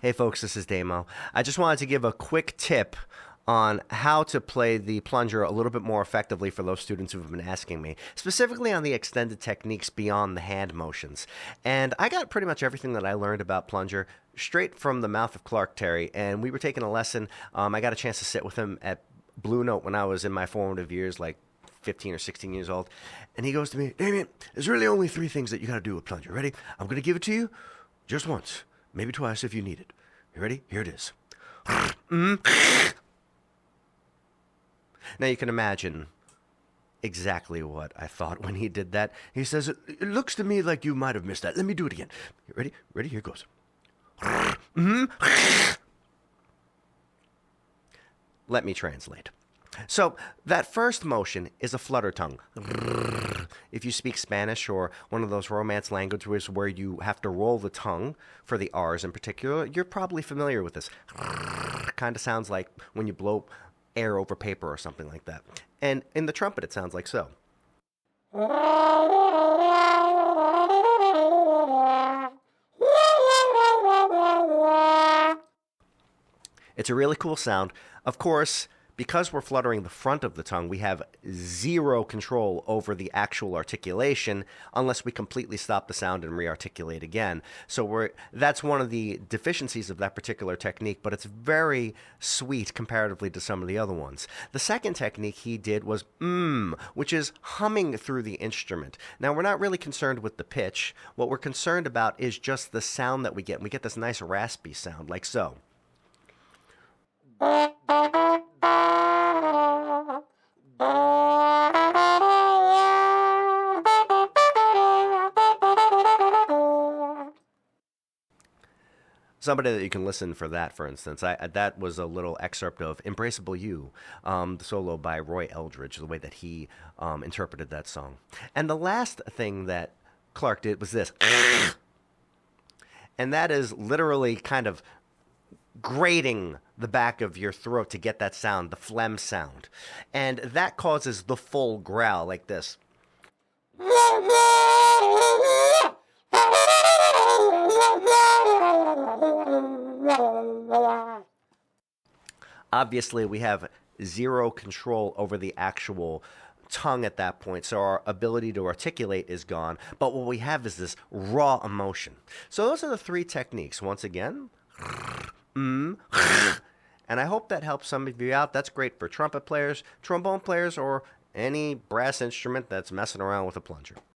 Hey folks, this is Damo. I just wanted to give a quick tip on how to play the plunger a little bit more effectively for those students who have been asking me, specifically on the extended techniques beyond the hand motions. And I got pretty much everything that I learned about plunger straight from the mouth of Clark Terry, and we were taking a lesson. I got a chance to sit with him at Blue Note when I was in my formative years, like 15 or 16 years old. And he goes to me, Damien, there's really only three things that you got to do with plunger. Ready? I'm going to give it to you just once, maybe twice if you need it. You ready? Here it is. Now you can imagine exactly what I thought when he did that. He says, it looks to me like you might have missed that. Let me do it again. You ready? Ready? Here goes. Let me translate. So that first motion is a flutter tongue. If you speak Spanish or one of those Romance languages where you have to roll the tongue for the R's in particular, you're probably familiar with this. Kind of sounds like when you blow air over paper or something like that. And in the trumpet, it sounds like so. It's a really cool sound. Of course, because we're fluttering the front of the tongue, we have zero control over the actual articulation unless we completely stop the sound and re-articulate again. So that's one of the deficiencies of that particular technique, but it's very sweet comparatively to some of the other ones. The second technique he did was which is humming through the instrument. Now, we're not really concerned with the pitch. What we're concerned about is just the sound that we get. We get this nice raspy sound, like so. Somebody that you can listen for that, for instance. That was a little excerpt of Embraceable You, the solo by Roy Eldridge, the way that he interpreted that song. And the last thing that Clark did was this. And that is literally kind of grating the back of your throat to get that sound, the phlegm sound. And that causes the full growl like this. Obviously, we have zero control over the actual tongue at that point, so our ability to articulate is gone. But what we have is this raw emotion. So those are the three techniques. Once again, and I hope that helps some of you out. That's great for trumpet players, trombone players, or any brass instrument that's messing around with a plunger.